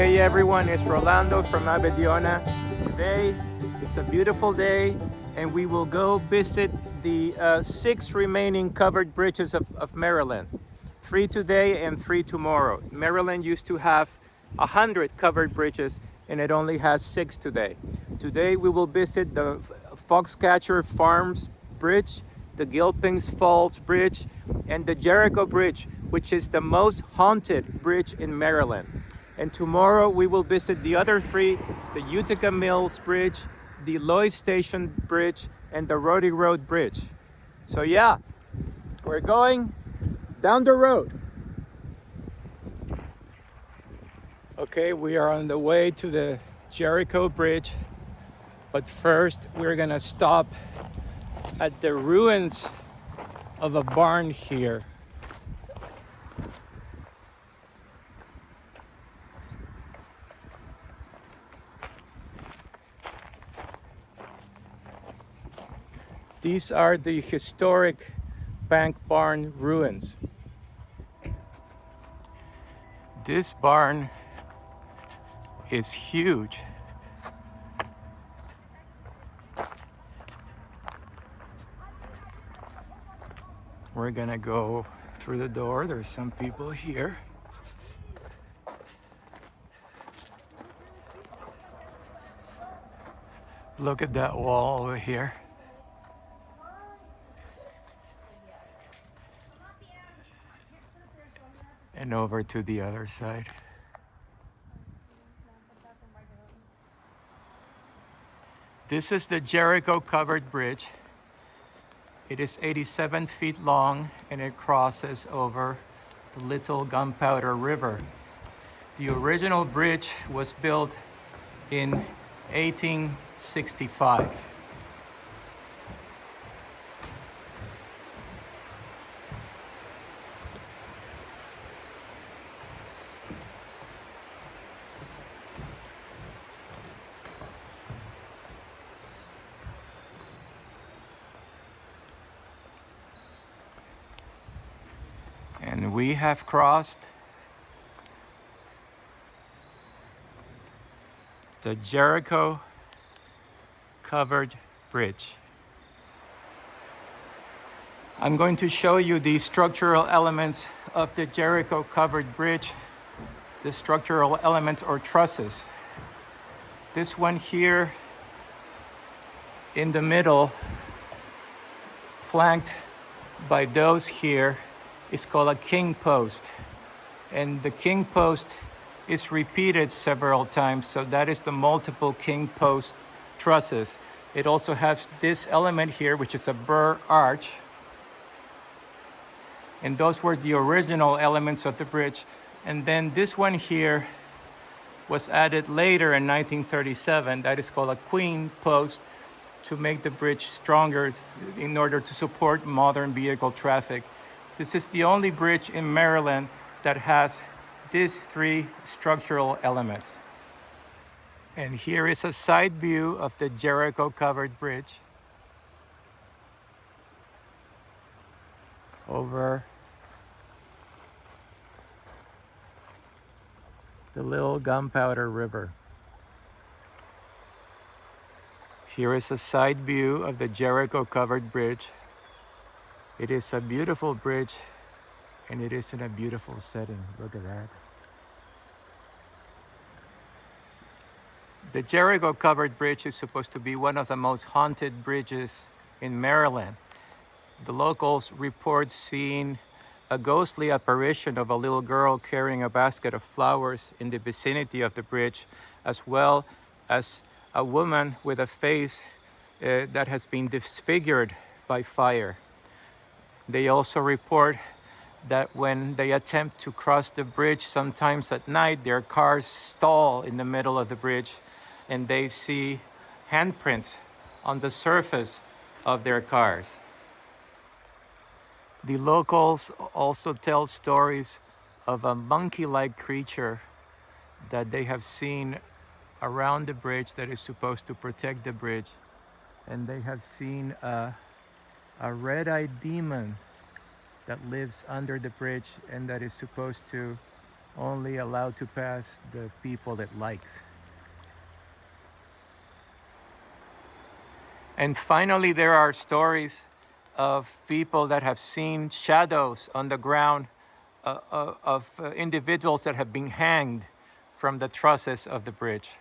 Hey everyone, it's Rolando from Abediona. Today it's a beautiful day and we will go visit the 6 remaining covered bridges of Maryland. 3 today and 3 tomorrow. Maryland used to have 100 covered bridges and it only has 6 today. Today we will visit the Foxcatcher Farms Bridge, the Gilpin Falls Bridge, and the Jericho Bridge, which is the most haunted bridge in Maryland. And tomorrow we will visit the other 3, the Utica Mills Bridge, the Loys Station Bridge, and the Roddy Road Bridge. So yeah, we're going down the road. Okay, we are on the way to the Jericho Bridge, but first we're gonna stop at the ruins of a barn here. These are the historic bank barn ruins. This barn is huge. We're gonna go through the door. There's some people here. Look at that wall over here. And over to the other side. This is the Jericho covered bridge. It is 87 feet long and it crosses over the Little Gunpowder River. The original bridge was built in 1865. And we have crossed the Jericho covered bridge. I'm going to show you the structural elements of the Jericho covered bridge, the structural elements or trusses. This one here in the middle, flanked by those here, is called a king post, and the king post is repeated several times, so that is the multiple king post trusses. It also has this element here, which is a burr arch, and those were the original elements of the bridge. And then this one here was added later in 1937. That is called a queen post to make the bridge stronger in order to support modern vehicle traffic. This is the only bridge in Maryland that has these 3 structural elements. And here is a side view of the Jericho covered bridge over the Little Gunpowder River. Here is a side view of the Jericho covered bridge. It is a beautiful bridge and it is in a beautiful setting. Look at that. The Jericho covered bridge is supposed to be one of the most haunted bridges in Maryland. The locals report seeing a ghostly apparition of a little girl carrying a basket of flowers in the vicinity of the bridge, as well as a woman with a face that has been disfigured by fire. They also report that when they attempt to cross the bridge, sometimes at night, their cars stall in the middle of the bridge and they see handprints on the surface of their cars. The locals also tell stories of a monkey-like creature that they have seen around the bridge that is supposed to protect the bridge. And they have seen a red-eyed demon that lives under the bridge and that is supposed to only allowed to pass the people it likes. And finally, there are stories of people that have seen shadows on the ground of individuals that have been hanged from the trusses of the bridge.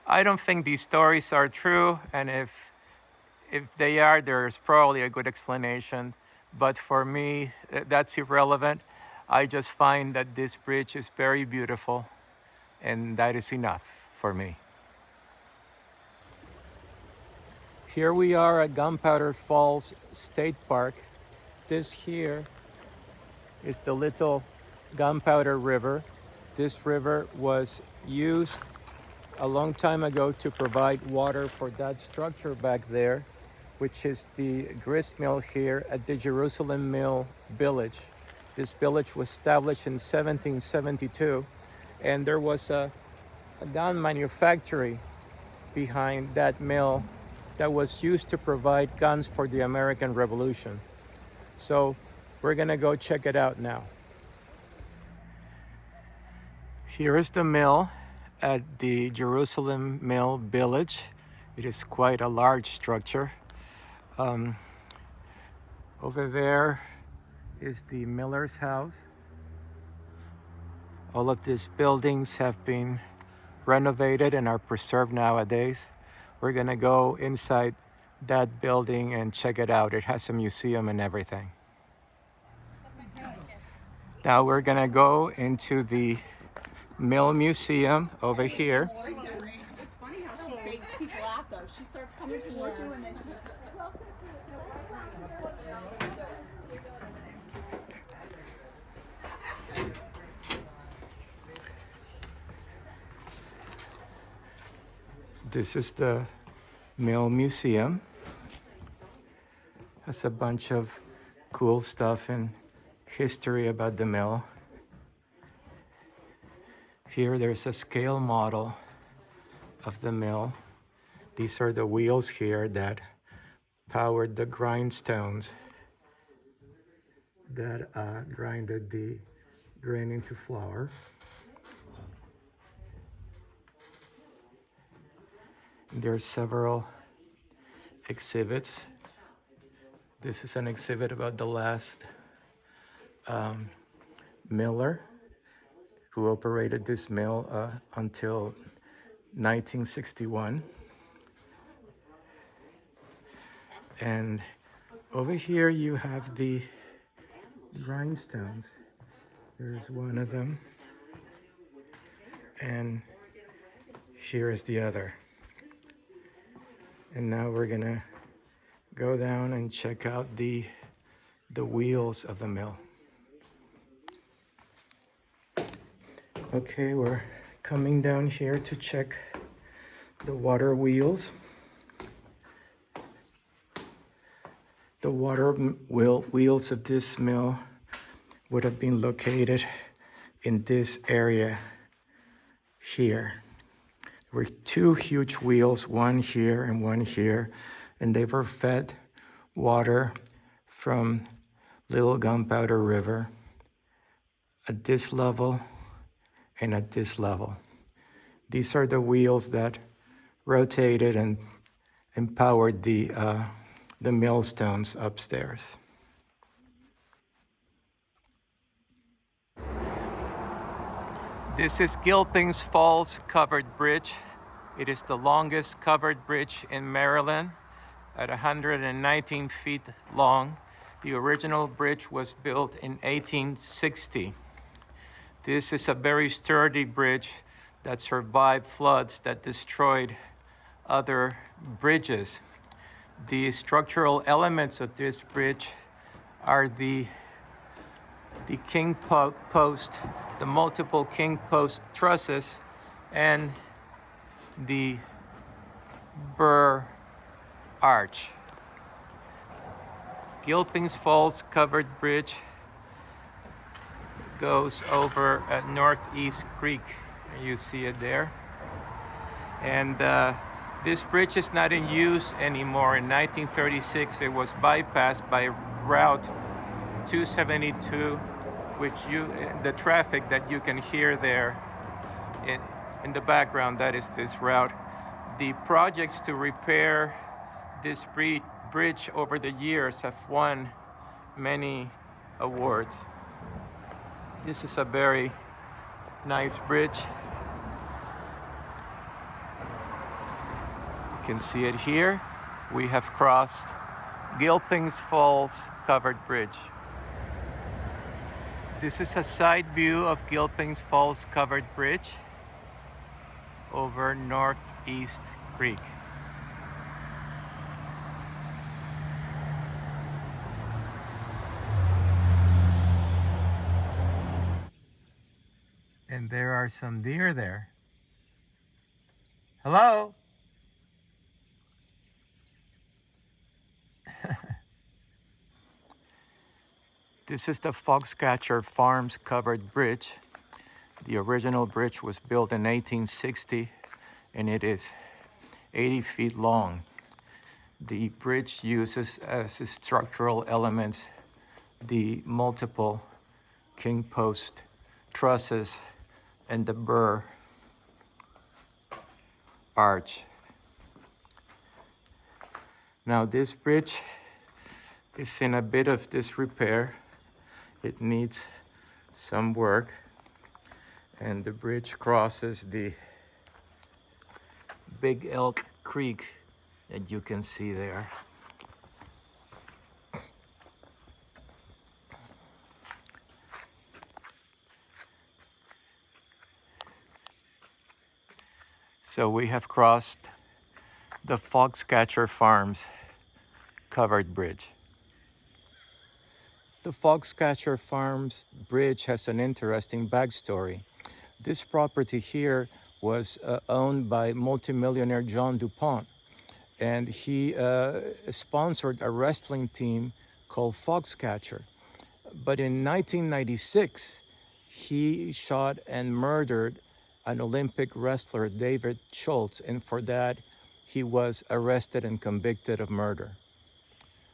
I don't think these stories are true, and if they are, there's probably a good explanation. But for me, that's irrelevant. I just find that this bridge is very beautiful, and that is enough for me. Here we are at Gunpowder Falls State Park. This here is the little Gunpowder River. This river was used a long time ago to provide water for that structure back there, which is the grist mill here at the Jerusalem Mill Village. This village was established in 1772, and there was a gun manufactory behind that mill that was used to provide guns for the American Revolution. So we're gonna go check it out now. Here is the mill at the Jerusalem Mill Village. It is quite a large structure. Over there is the miller's house. All of these buildings have been renovated and are preserved nowadays. We're gonna go inside that building and check it out. It has a museum and everything. Now we're gonna go into the Mill Museum over here. It's funny how she fakes people out though. She starts coming towards you and then she welcome to This is the Mill Museum. Has a bunch of cool stuff and history about the mill. Here there's a scale model of the mill. These are the wheels here that powered the grindstones that grinded the grain into flour. There are several exhibits. This is an exhibit about the last miller who operated this mill until 1961. And over here you have the grindstones. There's one of them, and here is the other. And now we're gonna go down and check out the wheels of the mill. Okay, we're coming down here to check the water wheels. The water wheels of this mill would have been located in this area here. There were two huge wheels, one here and one here, and they were fed water from Little Gunpowder River at this level and at this level. These are the wheels that rotated and powered the millstones upstairs. This is Gilpin's Falls Covered Bridge. It is the longest covered bridge in Maryland at 119 feet long. The original bridge was built in 1860. This is a very sturdy bridge that survived floods that destroyed other bridges. The structural elements of this bridge are the king post, the multiple king post trusses, and the burr arch. Gilpin's Falls Covered Bridge goes over at Northeast Creek. You see it there. And this bridge is not in use anymore. In 1936, it was bypassed by Route 272 which the traffic that you can hear there in the background, that is this route. The projects to repair this bridge over the years have won many awards. This is a very nice bridge. You can see it here. We have crossed Gilpin's Falls Covered Bridge. This is a side view of Gilpin's Falls Covered Bridge over Northeast Creek. And there are some deer there. Hello? This is the Foxcatcher Farms Covered Bridge. The original bridge was built in 1860 and it is 80 feet long. The bridge uses as its structural elements the multiple king post trusses and the burr arch. Now this bridge is in a bit of disrepair. It needs some work, and the bridge crosses the Big Elk Creek that you can see there. So we have crossed the Foxcatcher Farms Covered Bridge. The Foxcatcher Farms Bridge has an interesting backstory. This property here was owned by multimillionaire John DuPont, and he sponsored a wrestling team called Foxcatcher. But in 1996, he shot and murdered an Olympic wrestler, David Schultz, and for that, he was arrested and convicted of murder.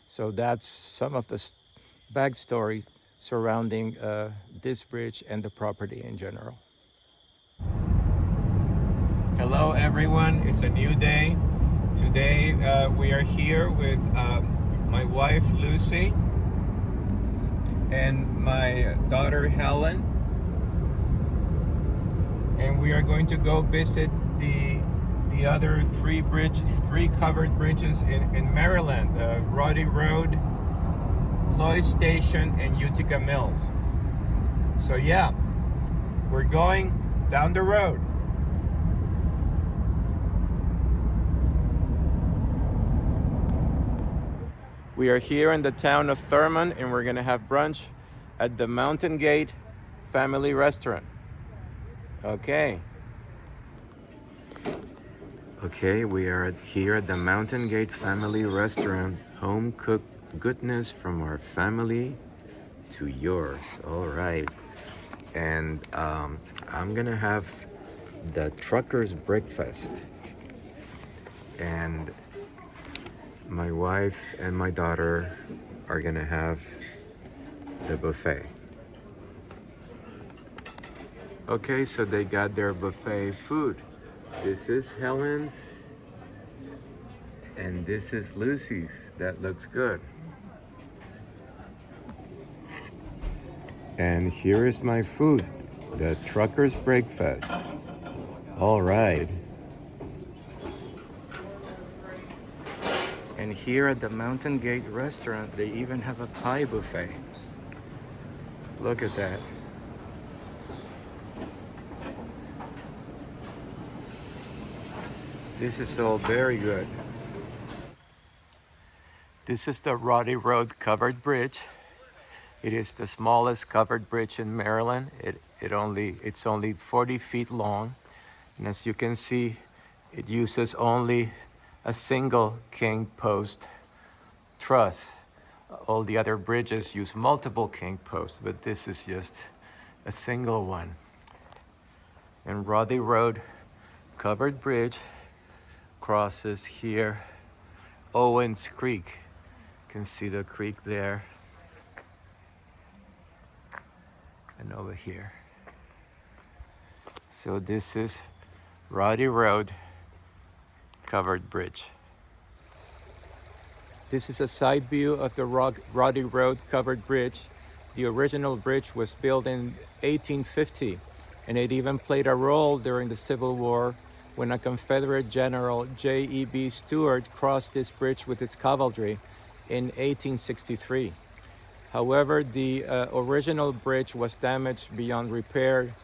So that's some of the backstory surrounding this bridge and the property in general. Hello everyone, it's a new day. Today we are here with my wife Lucy and my daughter Helen, and we are going to go visit the other three covered bridges in Maryland, Roddy Road, Loys Station, and Utica Mills. So yeah, we're going down the road. We are here in the town of Thurmond, and we're gonna have brunch at the Mountain Gate Family Restaurant. Okay. Okay, we are here at the Mountain Gate Family Restaurant. Home cooked goodness from our family to yours. All right. And I'm gonna have the trucker's breakfast. And my wife and my daughter are gonna have the buffet. Okay, so they got their buffet food. This is Helen's and this is Lucy's. That looks good. And here is my food, the trucker's breakfast. All right. And here at the Mountain Gate restaurant, they even have a pie buffet. Look at that. This is all very good. This is the Roddy Road Covered Bridge. It is the smallest covered bridge in Maryland. It's only 40 feet long. And as you can see, it uses only a single king post truss. All the other bridges use multiple king posts, but this is just a single one. And Roddy Road Covered Bridge crosses here Owens Creek. You can see the creek there. and over here. So this is Roddy Road covered bridge. This is a side view of the Roddy Road covered bridge. The original bridge was built in 1850, and it even played a role during the Civil War when a Confederate General J.E.B. Stuart crossed this bridge with his cavalry in 1863. However, the original bridge was damaged beyond repair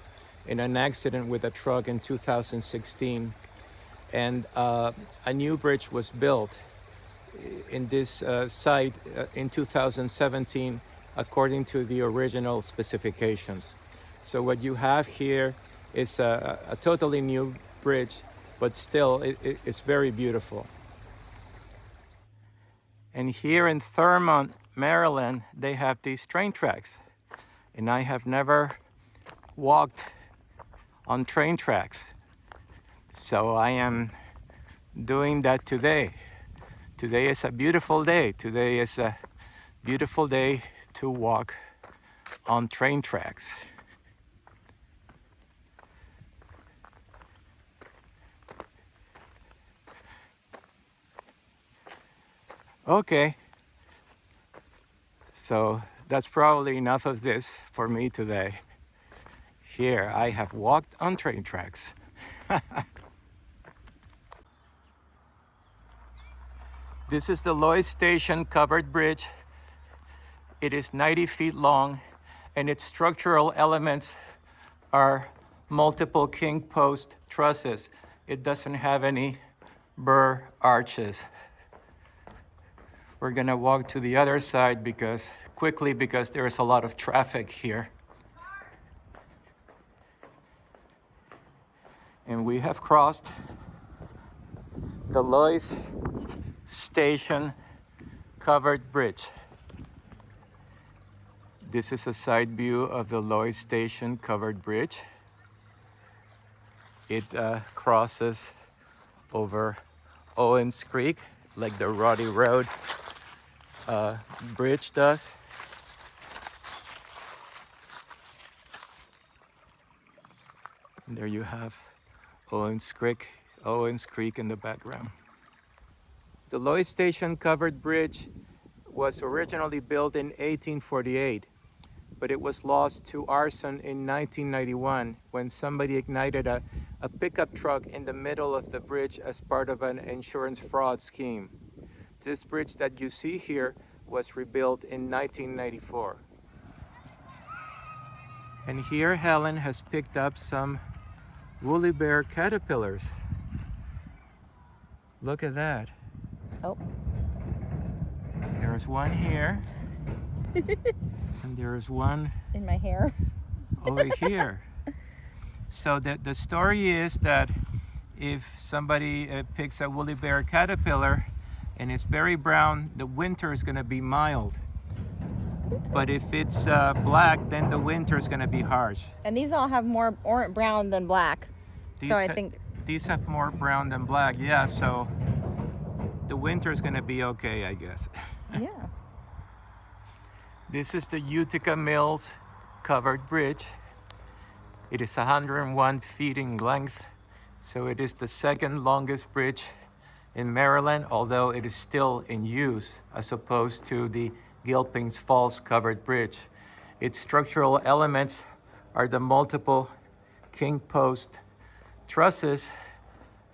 in an accident with a truck in 2016, and a new bridge was built in this site in 2017 according to the original specifications. So what you have here is a totally new bridge, but still it's very beautiful. And here in Thurmont, Maryland, they have these train tracks, and I have never walked on train tracks, so I am doing that today. Today is a beautiful day. Today is a beautiful day to walk on train tracks. Okay, so that's probably enough of this for me today. Here I have walked on train tracks. This is the Loys Station covered bridge. It is 90 feet long, and its structural elements are multiple king post trusses. It doesn't have any burr arches. We're gonna walk to the other side because there is a lot of traffic here. And we have crossed the Loys Station covered bridge. This is a side view of the Loys Station covered bridge. It crosses over Owens Creek like the Roddy Road bridge does. And there you have Owens Creek in the background. The Loys Station covered bridge was originally built in 1848, but it was lost to arson in 1991 when somebody ignited a pickup truck in the middle of the bridge as part of an insurance fraud scheme. This bridge that you see here was rebuilt in 1994. And here Helen has picked up some woolly bear caterpillars. Look at that. Oh. There's one here. And there's one In my hair. over here. So the story is that if somebody picks a woolly bear caterpillar and it's very brown, the winter is going to be mild. But if it's black, then the winter is going to be harsh. And these all have more brown than black. These so I think these have more brown than black. Yeah, so the winter is going to be okay, I guess. yeah. This is the Utica Mills covered bridge. It is 101 feet in length, so it is the second longest bridge in Maryland, although it is still in use as opposed to the Gilpin's Falls covered bridge. Its structural elements are the multiple king post trusses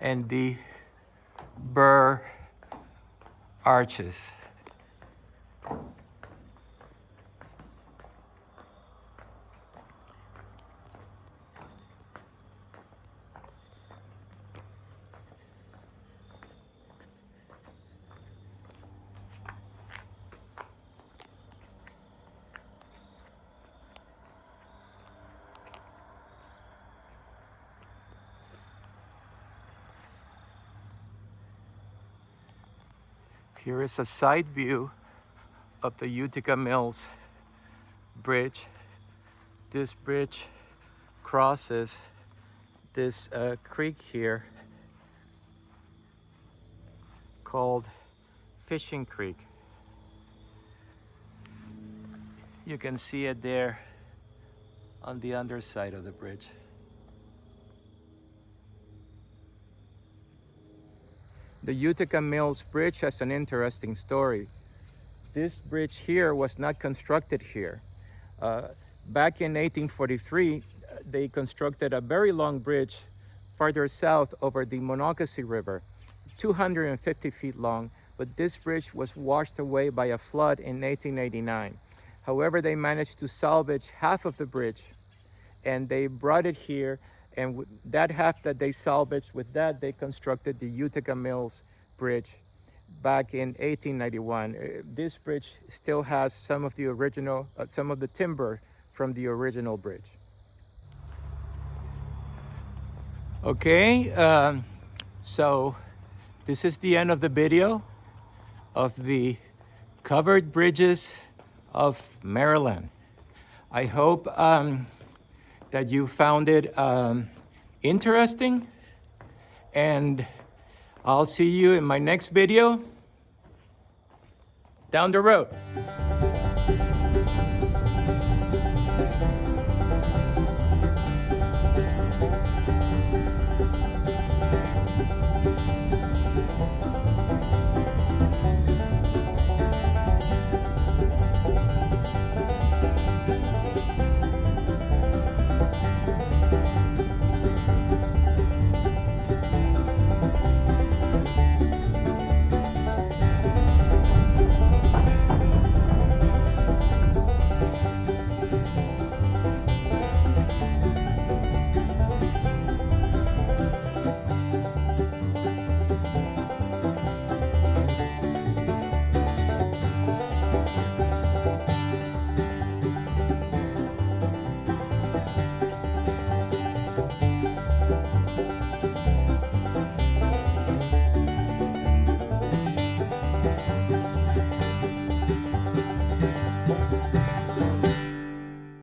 and the burr arches. Here is a side view of the Utica Mills bridge. This bridge crosses this creek here called Fishing Creek. You can see it there on the underside of the bridge. The Utica Mills Bridge has an interesting story. This bridge here was not constructed here. Back in 1843, they constructed a very long bridge farther south over the Monocacy River, 250 feet long, but this bridge was washed away by a flood in 1889. However, they managed to salvage half of the bridge and they brought it here, and with that half that they salvaged, with that they constructed the Utica Mills Bridge back in 1891. This bridge still has some of the original, some of the timber from the original bridge. Okay, so this is the end of the video of the covered bridges of Maryland. I hope that you found it interesting, and I'll see you in my next video down the road.